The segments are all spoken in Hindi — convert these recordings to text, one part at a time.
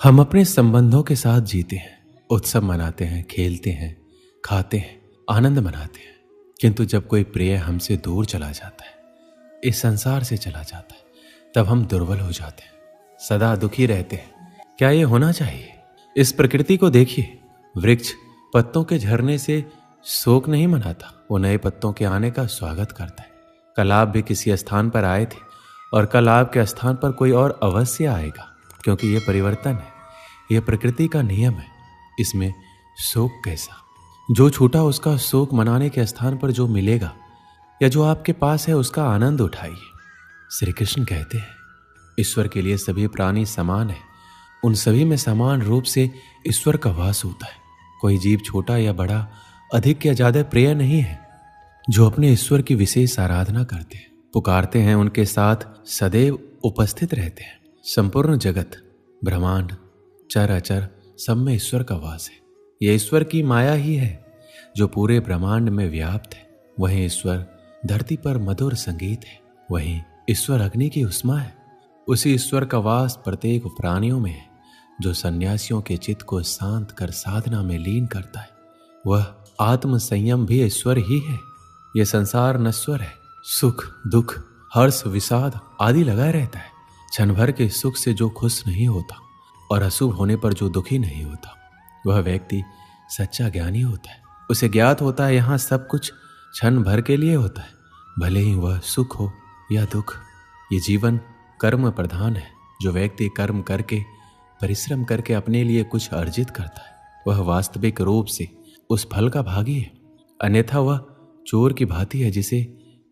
हम अपने संबंधों के साथ जीते हैं, उत्सव मनाते हैं, खेलते हैं, खाते हैं, आनंद मनाते हैं। किंतु जब कोई प्रिय हमसे दूर चला जाता है, इस संसार से चला जाता है, तब हम दुर्बल हो जाते हैं, सदा दुखी रहते हैं। क्या ये होना चाहिए? इस प्रकृति को देखिए। वृक्ष पत्तों के झरने से शोक नहीं मनाता, वो नए पत्तों के आने का स्वागत करता है। कल आप भी किसी स्थान पर आए थे और कल आपके स्थान पर कोई और अवश्य आएगा, क्योंकि ये परिवर्तन है, ये प्रकृति का नियम है। इसमें शोक कैसा? जो छूटा उसका शोक मनाने के स्थान पर जो मिलेगा या जो आपके पास है उसका आनंद उठाइए। श्री कृष्ण कहते हैं, ईश्वर के लिए सभी प्राणी समान है, उन सभी में समान रूप से ईश्वर का वास होता है। कोई जीव छोटा या बड़ा, अधिक या ज्यादा प्रिय नहीं है। जो अपने ईश्वर की विशेष आराधना करते हैं, पुकारते हैं, उनके साथ सदैव उपस्थित रहते हैं। संपूर्ण जगत, ब्रह्मांड, चर अचर, सब में ईश्वर का वास है। यह ईश्वर की माया ही है जो पूरे ब्रह्मांड में व्याप्त है। वहीं ईश्वर धरती पर मधुर संगीत है, वहीं ईश्वर अग्नि की उष्मा है। उसी ईश्वर का वास प्रत्येक प्राणियों में है, जो सन्यासियों के चित्त को शांत कर साधना में लीन करता है। वह आत्म संयम भी ईश्वर ही है। यह संसार नश्वर है, सुख दुख हर्ष विषाद आदि लगा रहता है। क्षण भर के सुख से जो खुश नहीं होता और अशुभ होने पर जो दुखी नहीं होता, वह व्यक्ति सच्चा ज्ञानी होता है। उसे ज्ञात होता है यहाँ सब कुछ क्षण भर के लिए होता है, भले ही वह सुख हो या दुख। ये जीवन कर्म प्रधान है। जो व्यक्ति कर्म करके, परिश्रम करके अपने लिए कुछ अर्जित करता है, वह वास्तविक रूप से उस फल का भागी है। अन्यथा वह चोर की भांति है, जिसे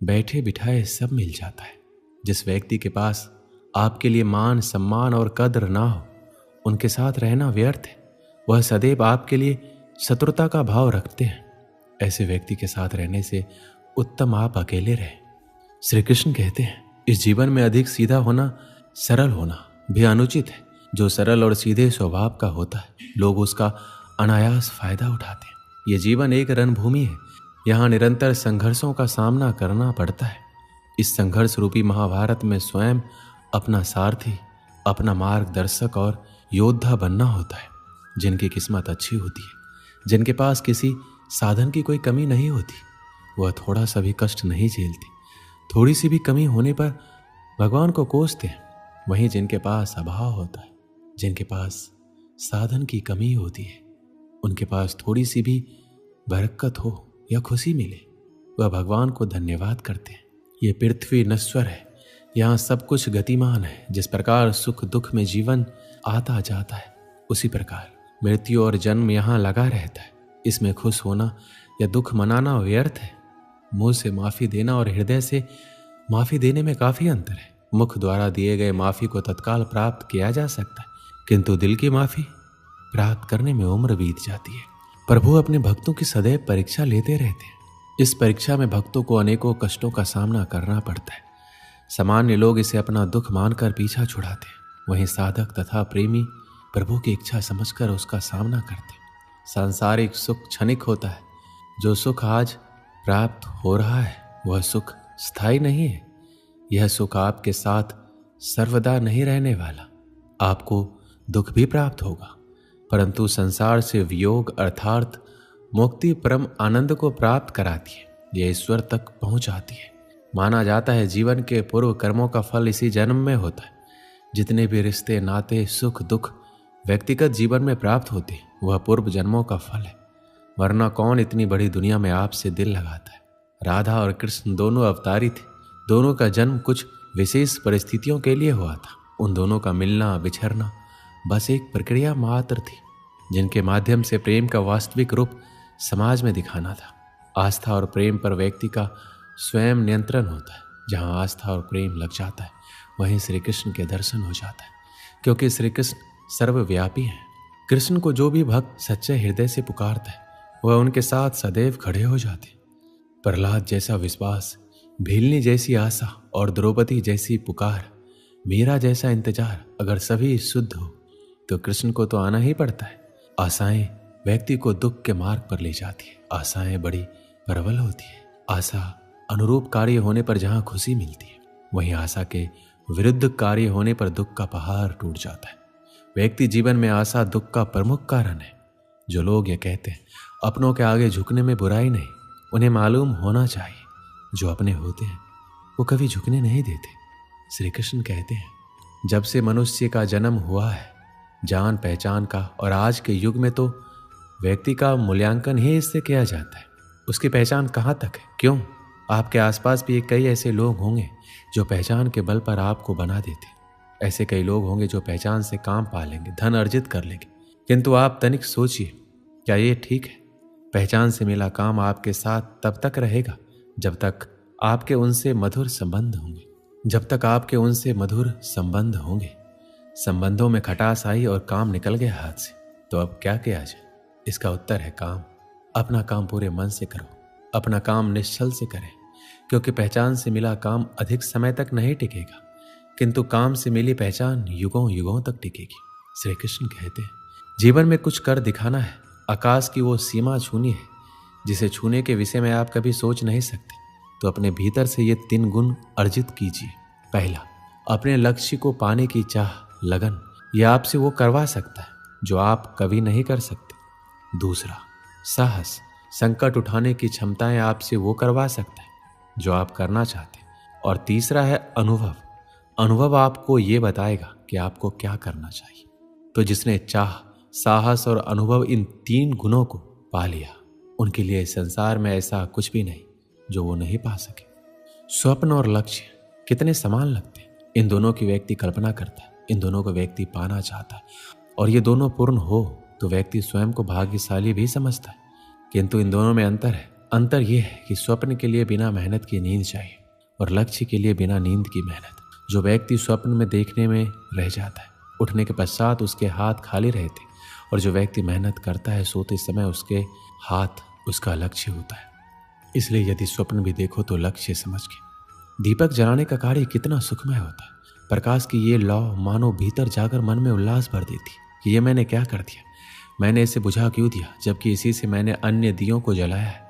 बैठे बिठाए सब मिल जाता है। जिस व्यक्ति के पास आपके लिए मान सम्मान और कद्र ना हो, उनके साथ रहना व्यर्थ है। वह सदैव आपके लिए शत्रुता का भाव रखते हैं। ऐसे व्यक्ति के साथ रहने से उत्तम आप अकेले रहें। श्री कृष्ण कहते हैं, इस जीवन में अधिक सीधा होना, सरल होना भी अनुचित है। जो सरल और सीधे स्वभाव का होता है, लोग उसका अनायास फायदा उठाते हैं। ये जीवन एक रणभूमि है, यहाँ निरंतर संघर्षों का सामना करना पड़ता है। इस संघर्ष रूपी महाभारत में स्वयं अपना सारथी, अपना मार्गदर्शक और योद्धा बनना होता है। जिनकी किस्मत अच्छी होती है, जिनके पास किसी साधन की कोई कमी नहीं होती, वह थोड़ा सा भी कष्ट नहीं झेलते। थोड़ी सी भी कमी होने पर भगवान को कोसते हैं। वहीं जिनके पास अभाव होता है, जिनके पास साधन की कमी होती है, उनके पास थोड़ी सी भी बरकत हो या खुशी मिले, वह भगवान को धन्यवाद करते हैं। ये पृथ्वी नश्वर है, यहाँ सब कुछ गतिमान है। जिस प्रकार सुख दुख में जीवन आता जाता है, उसी प्रकार मृत्यु और जन्म यहाँ लगा रहता है। इसमें खुश होना या दुख मनाना व्यर्थ है। मुंह से माफी देना और हृदय से माफी देने में काफी अंतर है। मुख द्वारा दिए गए माफी को तत्काल प्राप्त किया जा सकता है, किंतु दिल की माफी प्राप्त करने में उम्र बीत जाती है। प्रभु अपने भक्तों की सदैव परीक्षा लेते रहते हैं। इस परीक्षा में भक्तों को अनेकों कष्टों का सामना करना पड़ता है। सामान्य लोग इसे अपना दुख मानकर पीछा छुड़ाते हैं, वहीं साधक तथा प्रेमी प्रभु की इच्छा समझकर उसका सामना करते हैं। सांसारिक सुख क्षणिक होता है। जो सुख आज प्राप्त हो रहा है, वह सुख स्थायी नहीं है। यह सुख आपके साथ सर्वदा नहीं रहने वाला। आपको दुख भी प्राप्त होगा, परंतु संसार से वियोग अर्थात मुक्ति परम आनंद को प्राप्त कराती है। यह ईश्वर तक पहुंचाती है। माना जाता है जीवन के पूर्व कर्मों का फल इसी जन्म में होता है। जितने भी रिश्ते, नाते, सुख दुख व्यक्तिगत जीवन में प्राप्त होते हैं, वह पूर्व जन्मों का फल है। वरना कौन इतनी बड़ी दुनिया में आपसे दिल लगाता है। राधा और कृष्ण दोनों अवतारी थे। दोनों का जन्म कुछ विशेष परिस्थितियों के लिए हुआ था। उन दोनों का मिलना बिछड़ना बस एक प्रक्रिया मात्र थी, जिनके माध्यम से प्रेम का वास्तविक रूप समाज में दिखाना था। आस्था और प्रेम पर व्यक्ति का स्वयं नियंत्रण होता है। जहाँ आस्था और प्रेम लग जाता है, वहीं श्री कृष्ण के दर्शन हो जाता है, क्योंकि श्री कृष्ण सर्वव्यापी हैं। कृष्ण को जो भी भक्त सच्चे हृदय से पुकारता है, वह उनके साथ सदैव खड़े हो जाते। प्रहलाद जैसा विश्वास, भीलनी जैसी आशा और द्रौपदी जैसी पुकार, मीरा जैसा इंतजार अगर सभी शुद्ध हो, तो कृष्ण को तो आना ही पड़ता है। आशाएं व्यक्ति को दुख के मार्ग पर ले जाती है। आशाएं बड़ी प्रबल होती है। आशा अनुरूप कार्य होने पर जहां खुशी मिलती है, वहीं आशा के विरुद्ध कार्य होने पर दुख का पहाड़ टूट जाता है। व्यक्ति जीवन में आशा दुख का प्रमुख कारण है। जो लोग ये कहते हैं अपनों के आगे झुकने में बुराई नहीं, उन्हें मालूम होना चाहिए जो अपने होते हैं वो कभी झुकने नहीं देते। श्री कृष्ण कहते हैं, जब से मनुष्य का जन्म हुआ है जान पहचान का, और आज के युग में तो व्यक्ति का मूल्यांकन ही इससे किया जाता है। उसकी पहचान कहाँ तक है? क्यों? आपके आसपास भी कई ऐसे लोग होंगे जो पहचान के बल पर आपको बना देते। ऐसे कई लोग होंगे जो पहचान से काम पा लेंगे, धन अर्जित कर लेंगे। किंतु आप तनिक सोचिए, क्या ये ठीक है? पहचान से मिला काम आपके साथ तब तक रहेगा जब तक आपके उनसे मधुर संबंध होंगे। जब तक आपके उनसे मधुर संबंध होंगे, संबंधों में खटास आई और काम निकल गया हाथ से, तो अब क्या किया जाए? इसका उत्तर है काम। अपना काम पूरे मन से करो, अपना काम निश्चल से करें, क्योंकि पहचान से मिला काम अधिक समय तक नहीं टिकेगा, किंतु काम से मिली पहचान युगों युगों तक टिकेगी। श्री कृष्ण कहते हैं, जीवन में कुछ कर दिखाना है। आकाश की वो सीमा छूनी है जिसे छूने के विषय में आप कभी सोच नहीं सकते, तो अपने भीतर से ये 3 गुण अर्जित कीजिए। पहला, अपने लक्ष्य को पाने की चाह, लगन, यह आपसे वो करवा सकता है जो आप कभी नहीं कर सकते। दूसरा, साहस, संकट उठाने की क्षमताएं आपसे वो करवा सकता है जो आप करना चाहते हैं। और तीसरा है अनुभव। अनुभव आपको ये बताएगा कि आपको क्या करना चाहिए। तो जिसने चाह, साहस और अनुभव, इन 3 गुणों को पा लिया, उनके लिए संसार में ऐसा कुछ भी नहीं जो वो नहीं पा सके। स्वप्न और लक्ष्य कितने समान लगते हैं। इन दोनों की व्यक्ति कल्पना करता है, इन दोनों को व्यक्ति पाना चाहता है, और ये दोनों पूर्ण हो तो व्यक्ति स्वयं को भाग्यशाली भी समझता है। किंतु इन दोनों में अंतर है। अंतर यह है कि स्वप्न के लिए बिना मेहनत की नींद चाहिए और लक्ष्य के लिए बिना नींद की मेहनत। जो व्यक्ति स्वप्न में देखने में रह जाता है, उठने के पश्चात उसके हाथ खाली रहते, और जो व्यक्ति मेहनत करता है सोते समय उसके हाथ उसका लक्ष्य होता है। इसलिए यदि स्वप्न भी देखो तो लक्ष्य समझ के। दीपक जलाने का कार्य कितना सुखमय होता है। प्रकाश की ये लौ मानो भीतर जाकर मन में उल्लास भर देती कि ये मैंने क्या कर दिया, मैंने इसे बुझा क्यों दिया, जबकि इसी से मैंने अन्य दियों को जलाया है।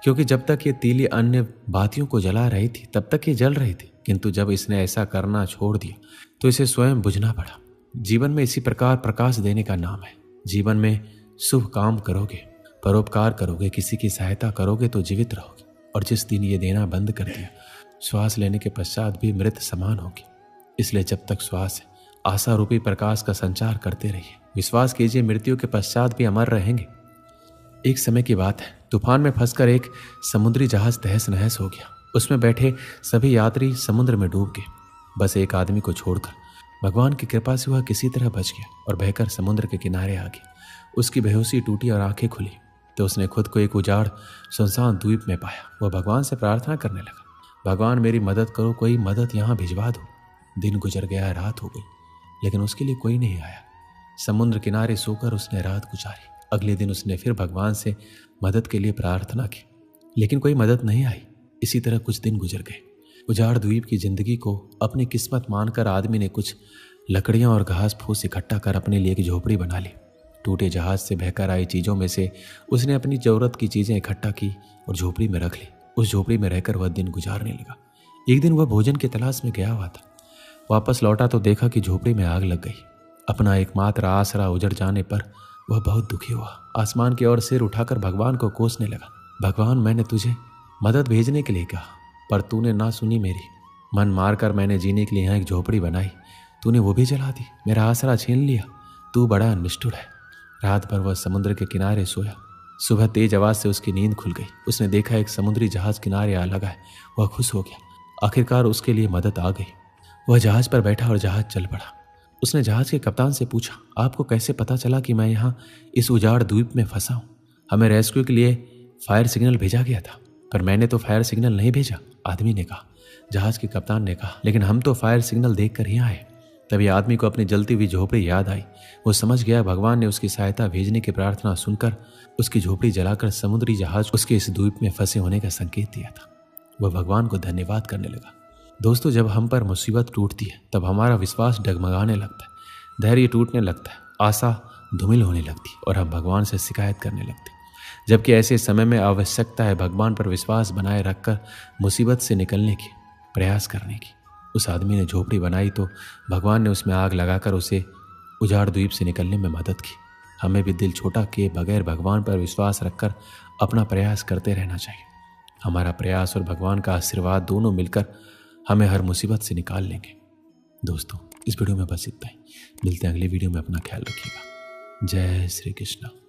क्योंकि जब तक ये तीली अन्य बातियों को जला रही थी तब तक ये जल रही थी, किंतु जब इसने ऐसा करना छोड़ दिया तो इसे स्वयं बुझना पड़ा। जीवन में इसी प्रकार प्रकाश देने का नाम है। जीवन में शुभ काम करोगे, परोपकार करोगे, किसी की सहायता करोगे तो जीवित रहोगे, और जिस दिन ये देना बंद कर दिया, श्वास लेने के पश्चात भी मृत समान होगी। इसलिए जब तक श्वास है, आशा रूपी प्रकाश का संचार करते रहिए। विश्वास कीजिए, मृत्यु के पश्चात भी अमर रहेंगे। एक समय की बात है, तूफान में फंसकर एक समुद्री जहाज तहस नहस हो गया। उसमें बैठे सभी यात्री समुद्र में डूब गए, बस एक आदमी को छोड़कर। भगवान की कृपा से वह किसी तरह बच गया और बहकर समुद्र के किनारे आ गया। उसकी बेहोशी टूटी और आंखें खुली तो उसने खुद को एक उजाड़ सुनसान द्वीप में पाया। वह भगवान से प्रार्थना करने लगा, भगवान मेरी मदद करो, कोई मदद यहाँ भिजवा दो। दिन गुजर गया, रात हो गई, लेकिन उसके लिए कोई नहीं आया। समुद्र किनारे सोकर उसने रात गुजारी। अगले दिन उसने फिर भगवान से मदद के लिए प्रार्थना की, लेकिन कोई मदद नहीं आई। इसी तरह कुछ दिन गुजर गए। उजाड़ द्वीप की जिंदगी को अपनी किस्मत मानकर आदमी ने कुछ लकड़ियां और घास फूस इकट्ठा कर अपने लिए एक झोपड़ी बना ली। टूटे जहाज से बहकर आई चीज़ों में से उसने अपनी जरूरत की चीज़ें इकट्ठा की और झोपड़ी में रख ली। उस झोपड़ी में रहकर वह दिन गुजारने लगा। एक दिन वह भोजन की तलाश में गया हुआ था। वापस लौटा तो देखा कि झोपड़ी में आग लग गई। अपना एकमात्र आसरा उजड़ जाने पर वह बहुत दुखी हुआ। आसमान की ओर सिर उठाकर भगवान को कोसने लगा, भगवान मैंने तुझे मदद भेजने के लिए कहा, पर तूने ना सुनी मेरी। मन मारकर मैंने जीने के लिए यहाँ एक झोपड़ी बनाई, तूने वो भी जला दी, मेरा आसरा छीन लिया। तू बड़ा निष्ठुर है। रात भर वह समुद्र के किनारे सोया। सुबह तेज आवाज से उसकी नींद खुल गई। उसने देखा एक समुद्री जहाज किनारे आ लगा है। वह खुश हो गया। आखिरकार उसके लिए मदद आ गई। वह जहाज पर बैठा और जहाज चल पड़ा। उसने जहाज के कप्तान से पूछा, आपको कैसे पता चला कि मैं यहाँ इस उजाड़ द्वीप में फंसा हूँ? हमें रेस्क्यू के लिए फायर सिग्नल भेजा गया था, पर मैंने तो फायर सिग्नल नहीं भेजा, आदमी ने कहा। जहाज के कप्तान ने कहा, लेकिन हम तो फायर सिग्नल देखकर ही आए। तभी आदमी को अपनी जलती हुई झोपड़ी याद आई। वो समझ गया भगवान ने उसकी सहायता भेजने की प्रार्थना सुनकर उसकी झोपड़ी जलाकर समुद्री जहाज उसके इस द्वीप में फंसे होने का संकेत दिया था। वह भगवान को धन्यवाद करने लगा। दोस्तों, जब हम पर मुसीबत टूटती है तब हमारा विश्वास डगमगाने लगता है, धैर्य टूटने लगता है, आशा धूमिल होने लगती है और हम भगवान से शिकायत करने लगते हैं। जबकि ऐसे समय में आवश्यकता है भगवान पर विश्वास बनाए रखकर मुसीबत से निकलने की प्रयास करने की। उस आदमी ने झोपड़ी बनाई तो भगवान ने उसमें आग लगाकर उसे उजाड़ द्वीप से निकलने में मदद की। हमें भी दिल छोटा किए बगैर भगवान पर विश्वास रखकर अपना प्रयास करते रहना चाहिए। हमारा प्रयास और भगवान का आशीर्वाद दोनों मिलकर हमें हर मुसीबत से निकाल लेंगे। दोस्तों, इस वीडियो में बस इतना ही। मिलते हैं अगली वीडियो में। अपना ख्याल रखिएगा। जय श्री कृष्ण।